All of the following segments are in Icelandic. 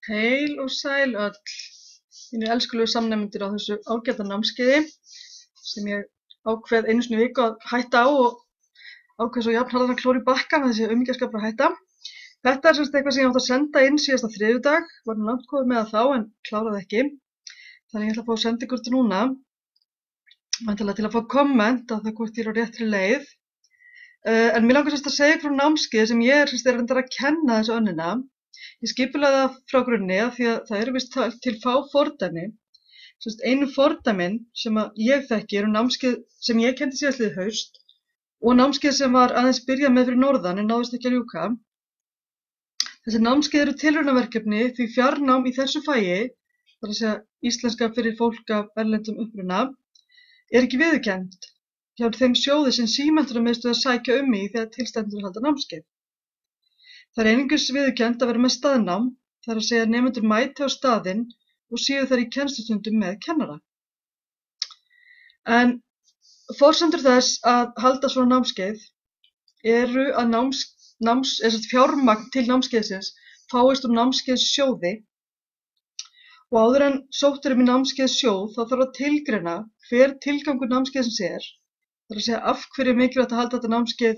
Heil og sæl öll, mínir elskulegu samnemendur á þessu ágæta námskeiði sem ég ákveð einu sinni í viku að hætta á og ákveð svo jafnharðan klór í bakka með þessi aumingjaskapur að hætta. Þetta er semst eitthvað sem ég átti að senda inn síðasta þriðjudag, var nú langt komið með það þá en kláraði ekki. Þannig ég ætla að fá að senda ykkur þetta núna, væntanlega til að fá komment á það hvort ég er á réttri leið. En mér langar semst að segja ykkur frá námskeiði sem ég er reyndar að kenna þessu önnina. Ég skipulagði það frá grunni af því að það eru víst til fá fordæmi. Einu fordæmin sem ég þekki eru námskeið sem ég kenndi síðastliðið haust og námskeið sem var aðeins byrjað með fyrir norðan en náðist ekki að ljúka. Þessi námskeið eru tilraunaverkefni því fjarnám í þessu fagi, það er að segja íslenska fyrir fólk af erlendum uppruna, er ekki viðurkennt hjá þeim sjóði sem Símenntunarmiðstöðvar sækja í þegar til stendur að halda námskeið. Það er einungis viðurkennt að vera með staðnám, það er að segja nemendur mæti á staðinn og séu þar í kennslustundum með kennara. En forsendur þess að halda svona námskeið eru að fjármagn til námskeiðsins fáist úr námskeiðssjóði og áður en sótt er í námskeiðssjóð þá þarf að tilgreina hver tilgangur námskeiðsins er, það er að segja af hverju er mikilvægt að halda þetta námskeið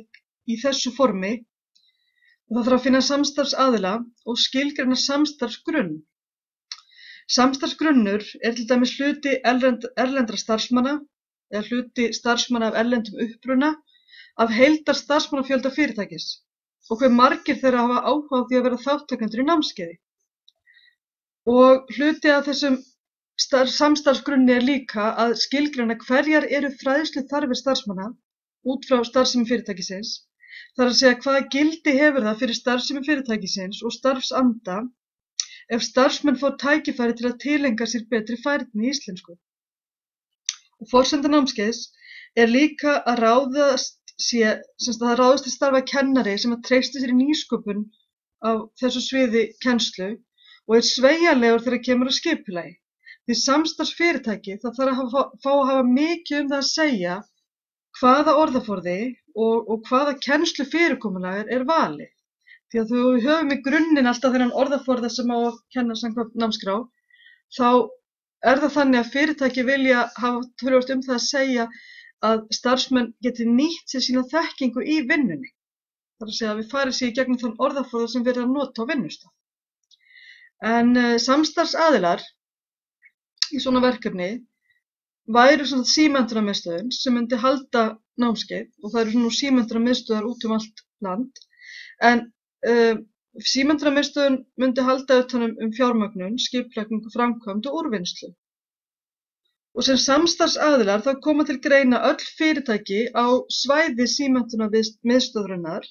í þessu formi. Og það þarf að finna samstarfsaðila og skilgreina samstarfsgrunn. Samstarfsgrunnur er til dæmis hluti erlendra starfsmanna eða hluti starfsmanna af erlendum uppruna af heildarstarfsmannafjölda fyrirtækis og hve margir þeirra hafa áhuga á því að vera þátttakendur í námskeiði. Og hluti af þessum samstarfsgrunni er líka að skilgreina hverjar eru fræðsluþarfir starfsmanna út frá starfsemi fyrirtækisins. Það er að segja hvaða gildi hefur það fyrir starfsemi fyrirtækisins og starfsanda ef starfsmenn fá tækifæri til að tileinkja sér betri færni í íslensku. Og forsenda námskeiðs er líka að ráðast til starfa kennari sem að treysti sér í nýsköpun á þessu sviði kennslu og er sveigjanlegur þegar kemur að skipulagi. Því samstarfsfyrirtæki það þarf að fá að hafa mikið það að segja hvaða orðaforði og hvaða kennslufyrirkomulag er valið. Því að við höfum í grunninn alltaf þennan orðaforða sem á að kenna samkvæmt námskrá, þá er það þannig að fyrirtæki vilja hafa töluvert það að segja að starfsmenn geti nýtt sér sína þekkingu í vinnunni. Það er að segja að við farið sér í gegnum þann orðaforða sem við erum að nota á vinnustað. En samstarfsaðilar í svona verkefni væru Símenntunarmiðstöðin sem myndi halda námskeið og það eru Símenntunarmiðstöðvar út allt land. En Símenntunarmiðstöðin myndi halda utan fjármögnun, skipulagningu, framkvæmd og úrvinnslu. Og sem samstarfsaðilar þá koma til greina öll fyrirtæki á svæði Símenntunarmiðstöðvarinnar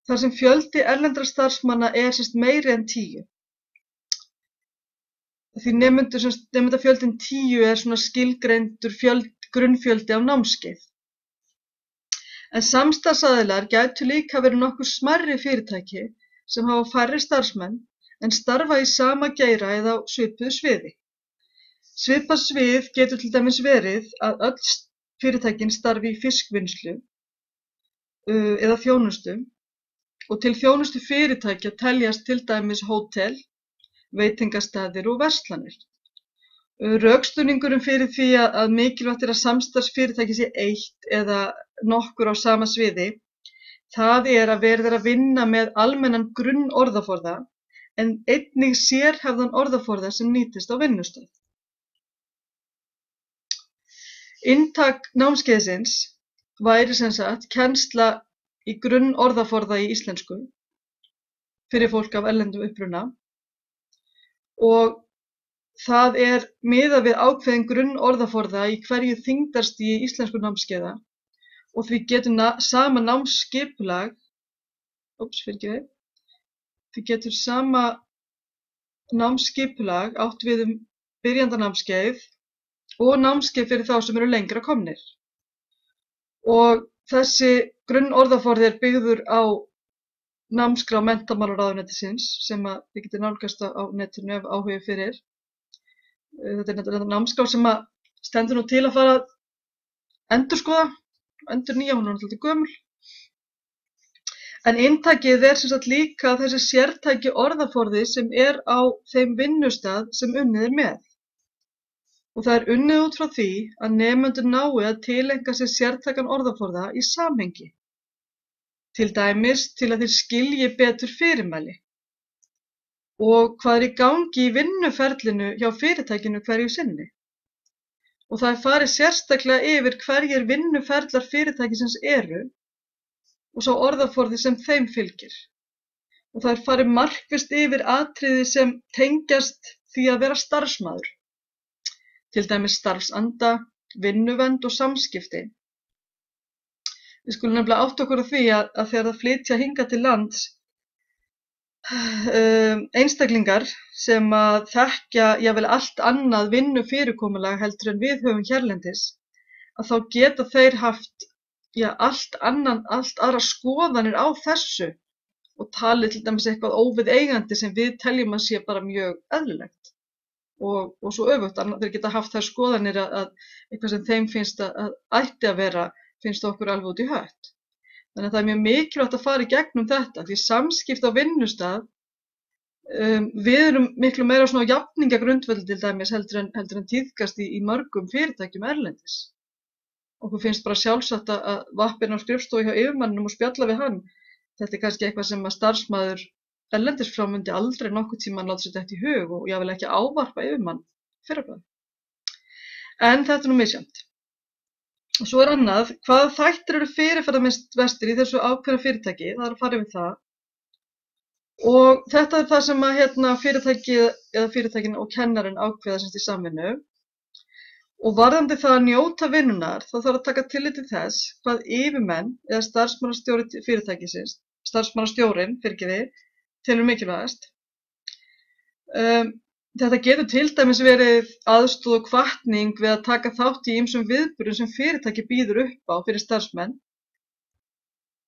þar sem fjöldi erlendra starfsmanna er meiri en 10. Því nemendafjöldin 10 er skilgreindur grunnfjöldi af námskeið. En samstarfsaðilar gætu líka verið nokkur smærri fyrirtæki sem hafa færri starfsmenn en starfa í sama geira eða á svipuðu sviði. Svipað svið getur til dæmis verið að öll fyrirtækin starfi í fiskvinnslu eða þjónustu og til þjónustu fyrirtækja teljast til dæmis hótel, veitingastaðir og verslanir. Rökstuðningurinn fyrir því að mikilvægt er að samstarfsfyrirtæki sé eitt eða nokkur á sama sviði, það er að verið að vinna með almennan grunnorðaforða en einnig sérhæfðan orðaforða sem nýtist á vinnustað. Inntak námskeiðsins væri kennsla í grunnorðaforða í íslensku fyrir fólk af erlendum uppruna. Og það er miðað við ákveðin grunnorðaforða í hverju þyngdarstigi íslensku námskeiða og því getur sama námsskipulag, átt við byrjandanámskeið og námskeið fyrir þá sem eru lengra komnir. Og þessi grunnorðaforði er byggður á námskrá menntamálaráðuneytisins sem þið getið nálgast á netinu ef áhugi fyrir. Þetta er námskrá sem stendur nú til að fara að endurskoða, endurnýja, hún er náttúrulega gömul. En inntakið sem sagt líka þessi sértæki orðaforði sem á þeim vinnustað sem unnið með. Og það unnið út frá því að nemendur nái að tileinka sér sértækan orðaforða í samhengi. Til dæmis til að þeir skilji betur fyrirmæli. Og hvað í gangi í vinnuferlinu hjá fyrirtækinu hverju sinni. Og það farið sérstaklega yfir hverjir vinnuferlar fyrirtækisins eru og sá orðaforði sem þeim fylgir. Og það farið markvisst yfir atriði sem tengjast því að vera starfsmaður. Til dæmis starfsanda, vinnuvernd og samskipti. Við skulum nefnilega átta okkur á því að þegar það flytja hingað til lands einstaklingar sem að þekkja jafnvel allt annað vinnufyrirkomulag heldur en við höfum hérlendis, að þá geta þeir haft allt aðra skoðanir á þessu og talið til dæmis eitthvað óviðeigandi sem við teljum að sé bara mjög eðlilegt. Og svo öfugt, þeir geta haft þær skoðanir að eitthvað sem þeim finnst að ætti að vera, finnst okkur alveg út í hött. Þannig að það mjög mikilvægt að fara í gegnum þetta, því samskipti á vinnustað, við erum miklu meira svona á jafningagrundvelli til dæmis heldur en tíðkast í mörgum fyrirtækjum erlendis. Okkur finnst bara sjálfsagt að vappin á skrifstofu hjá yfirmanninum og spjalla við hann. Þetta kannski eitthvað sem að starfsmaður erlendis frá myndi aldrei nokkuð tímann láta sér þetta í hug og jáfnvel ekki ávarpa yfirmann fyrirbæði. En þetta nú misjafnt. Og svo annað, hvaða þættir eru fyrirferðarmest vestir í þessu ákveðna fyrirtæki, það að fara yfir það. Og þetta það sem að fyrirtækið eða fyrirtækin og kennarinn ákveða semst í samvinnu. Og varðandi það að njóta vinnunar, þá þarf að taka tillit til þess hvað yfirmenn eða starfsmannastjóri fyrirtækisins, starfsmannastjórinn, telur mikilvægast. Þetta getur til dæmis verið aðstoð og hvatning við að taka þátt í ýmsum viðburðum sem fyrirtæki býður upp á fyrir starfsmenn.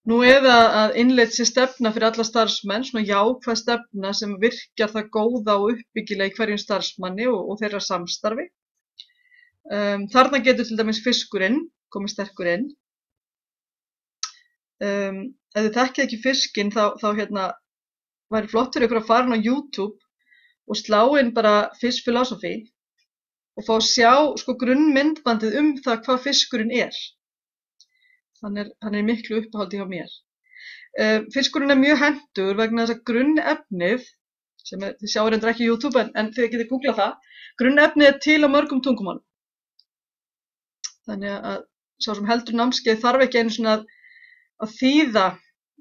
Nú eða að innleitt sé stefna fyrir alla starfsmenn, svona jákvæð stefna sem virkjar það góða og uppbyggilega í hverjum starfsmanni og þeirra samstarfi. Þarna getur til dæmis fiskurinn komið sterkur inn. Ef þið þekkið ekki fiskinn þá væri flott fyrir ykkur að fara inn á YouTube og slá inn bara Fish Philosophy og fá að sjá grunnmyndbandið það hvað fiskurinn er. Hann er miklu uppáhaldi hjá mér. Fiskurinn er mjög hentugur vegna þess að grunnefnið, sem þið sjáu reyndar ekki á YouTube en þið getið googlað það, grunnefnið er til á mörgum tungumálum. Þannig að sá sem heldur námskeið þarf ekki einu svona að þýða,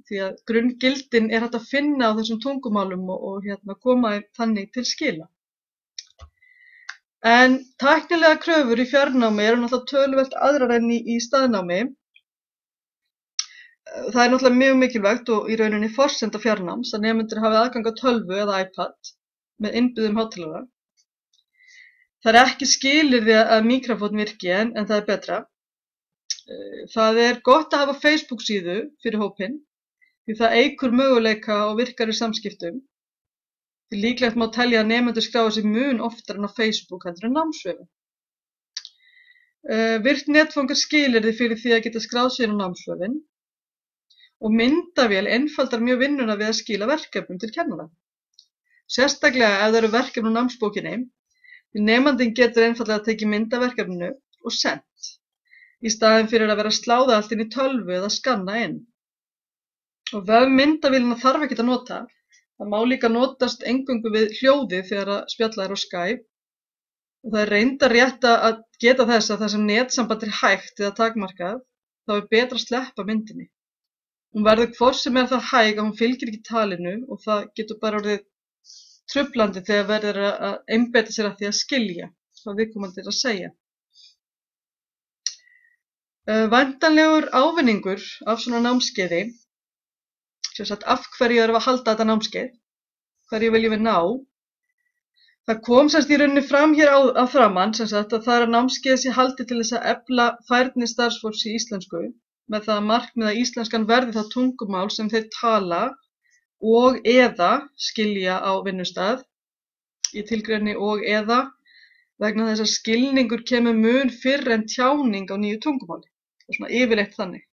því að grunngildin er hægt að finna á þessum tungumálum og koma þannig til skila. En tæknilega kröfur í fjarnámi eru náttúrulega töluvert aðrar en í staðnámi. Það er náttúrulega mjög mikilvægt og í rauninni forsenda fjarnáms að nemendur hafi aðgang að tölvu eða iPad með innbyggðum hátalara. Það er ekki skilyrði að míkrafón virki en það er betra. Það er gott að hafa Facebook síðu fyrir hópinn, því það eykur möguleika og virkari samskiptum. Því líklegt má telja að nemendur skráa sig mun oftar en á Facebook heldur en námsvefum. Virkt netfang er skilyrði fyrir því að geta skráð sig inn á námsvefinn og myndavél einfaldar mjög vinnuna við að skila verkefnum til kennara. Sérstaklega ef það eru verkefni á námsbókinni, því nemandinn getur einfaldlega tekið mynd af verkefninu og sent, í staðinn fyrir að vera að sláða allt inn í tölvu eða skanna inn. Og vefmyndavélina þarf ekkert að nota. Það má líka notast eingöngu við hljóðið þegar að spjalla er á Skype. Og það er reyndar rétt að geta þess að það sem netsamband er hægt eða takmarkað, þá er betra að sleppa myndinni. Hún verður hvort sem er það hæg að hún fylgir ekki talinu og það getur bara orðið truflandi þegar verður að einbeita sér að því að skilja hvað viðkomandi er að segja. Væntanlegur ávinningur af svona námskeiði, af hverju erum við að halda þetta námskeið, hverju viljum við ná. Það kom í rauninni fram hér á framan að það er að námskeið sé haldið til þess að efla færni starfsfólks í íslensku með það að markmið að íslenskan verði það tungumál sem þeir tala og eða skilja á vinnustað, í tilgreini og eða, vegna þess að skilningur kemur mun fyrr en tjáning á nýju tungumáli, og svona yfirleitt þannig.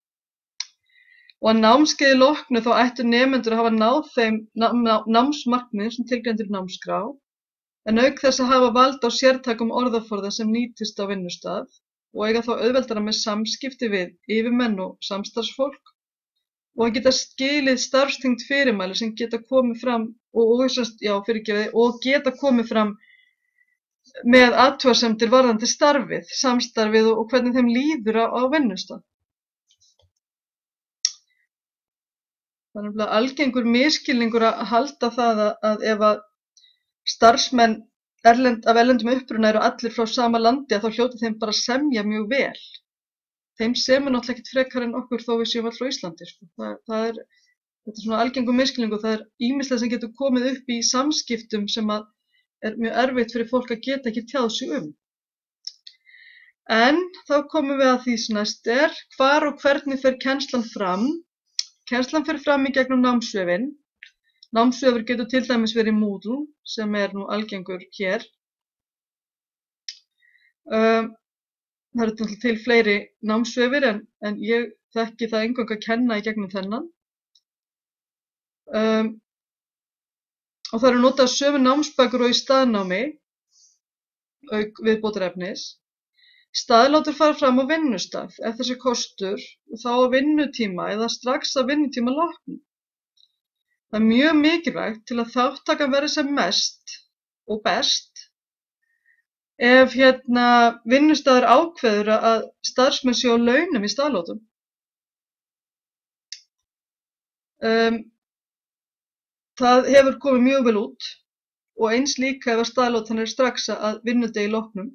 og að námskeiði loknu þá ættu nemendur að hafa náð þeim námsmarkmiðum sem tilgreindir í námskrá, en auk þess að hafa vald á sértækum orðaforða sem nýtist á vinnustað og eiga þá auðveldara með samskipti við yfirmenn og samstarfsfólk og að geta skilið starfstengd fyrirmæli sem geta komið fram og geta komið fram með athugasemdir varðandi starfið, samstarfið og hvernig þeim líður á vinnustað. Það er nefnilega algengur misskilningur að halda það að ef að starfsmenn af erlendum uppruna eru allir frá sama landi að þá hljóti þeim bara semja mjög vel. Þeim semur náttúrulega ekkert frekar en okkur þó við séum allir frá Íslandi. Þetta er svona algengur misskilningur, það er ýmislegt sem getur komið upp í samskiptum sem að er mjög erfitt fyrir fólk að geta ekki tjáð sig um. En þá komum við að því sem næst er, hvar og hvernig fer kennslan fram? Kennslan fer fram í gegnum námsvefinn. Námsvefur getur til dæmis verið Moodle, sem er nú algengur hér. Það eru til fleiri námsvefir en ég þekki það eingöngu að kenna í gegnum þennan. Og það eru notaðar sömu námsbækur og í staðnámi, auk viðbótarefnis. Staðlátur fara fram á vinnustað ef þessi kostur og þá á vinnutíma eða strax á vinnutíma loknum. Það er mjög mikilvægt til að þátttakan verði sem mest og best ef vinnustaður ákveður að starfsmenn séu á launum í staðlátum. Það hefur komið mjög vel út og eins líka ef að staðlátan er strax að vinnudegi loknum,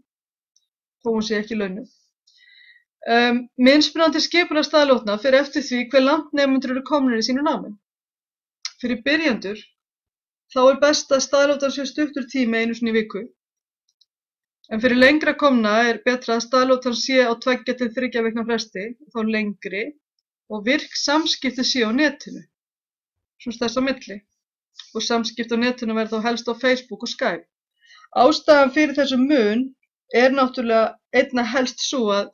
þó hún sé ekki launuð. Mismunandi skipulag staðlátna fer eftir því hve langt nemendur eru komnir í sínu námi. Fyrir byrjendur þá er best að staðlátan sé stuttur tími einu sinni í viku. En fyrir lengra komna er betra að staðlátan sé á 2 til 3 vikna fresti, þá lengri, og virk samskipti sé á netinu, svona þess á milli. Og samskipti á netinu verða þá helst á Facebook og Skype. Ástæðan fyrir þessum mun er náttúrulega einna helst svo að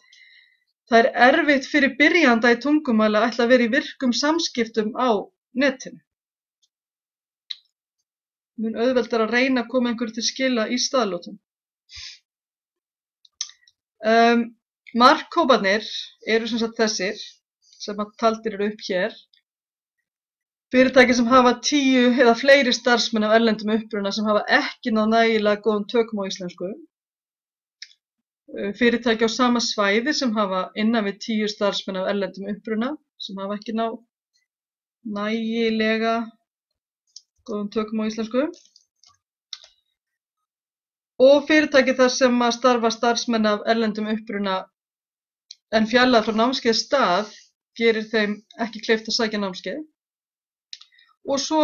það er erfitt fyrir byrjanda í tungumáli að ætla að vera í virkum samskiptum á netinu. Mun auðveldar að reyna að koma einhverju til skila í staðlátum. Markhóparnir eru sem sagt þessir sem að taldir eru upp hér. Fyrirtæki sem hafa 10 eða fleiri starfsmenn af erlendum uppruna sem hafa ekki náð nægilega góðum tökum á íslensku. Fyrirtæki á sama svæði sem hafa innan við 10 starfsmenn af erlendum uppruna sem hafa ekki náð nægilega góðum tökum á íslensku. Og fyrirtæki þar sem að starfa starfsmenn af erlendum uppruna en fjarlægð frá námskeiðsstað gerir þeim ekki kleift að sækja námskeið. Og svo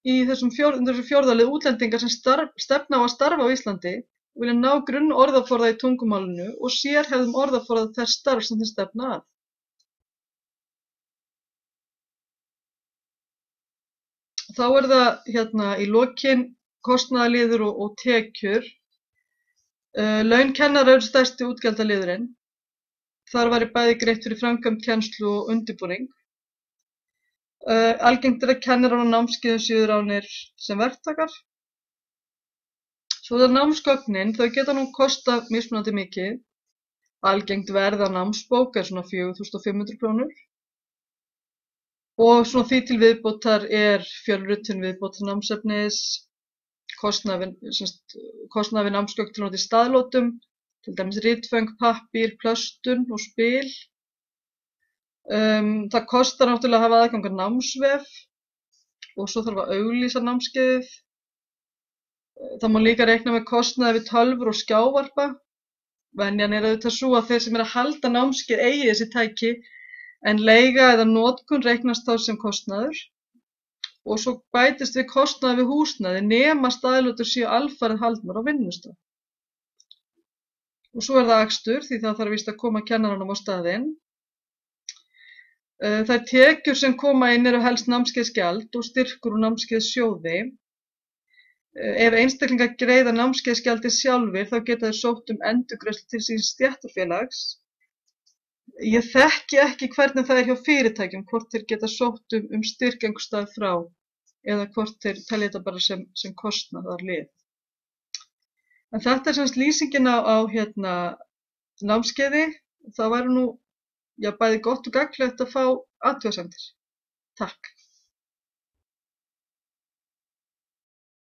í þessum fjórðalið útlendingar sem stefna á að starfa á Íslandi og vilja ná grunn orðaforða í tungumálinu og sérhæfðum orðaforða þess starf sem þeir stefna að. Þá er það í lokin kostnaðarliður og tekjur. Laun kennara eru stærsti útgjaldaliðurinn. Þar væri bæði greitt fyrir framkvæmd kennslu og undirbúning. Algengt er að kennarar á námskeiðum séu ráðnir sem verktakar. Svo það námsgögnin, þau geta nú kostað mismunandi mikið. Algengt verð á námsbók er svona 4.500 krónur. Og svona því til viðbótar er fjölritun viðbótar námsefnis, kostnaður við námsgögn til nota í staðlótum, til dæmis ritföng, pappír, plöstun og spil. Það kostar náttúrulega að hafa aðgang að námsvef og svo þarf að auglýsa námskeiðið. Það má líka reikna með kostnaði við tölvur og skjávarpa. Venjan er auðvitað svo að þeir sem eru að halda námskeið eigi þessi tæki en leiga eða notkun reiknast þá sem kostnaður. Og svo bætist við kostnaði við húsnæði nema staðlótur séu alfarið haldnar á vinnustað. Og svo er það akstur því það þarf víst að koma kennaranum á staðinn. Þær tekjur sem koma inn eru helst námskeiðsgjald og styrkur úr námskeiðssjóði. Ef einstaklingar greiða námskeiðsgjaldið sjálfir þá geta þeir sótt endurgreiðslu til síns stéttarfélags. Ég þekki ekki hvernig það hjá fyrirtækjum, hvort þeir geta sótt styrk einhvers staðar frá eða hvort þeir telja þetta bara sem kostnaðarlið. En þetta er semst lýsingin á námskeiði. Það væri nú bæði gott og gagnlegt að fá athugasemdir. Takk.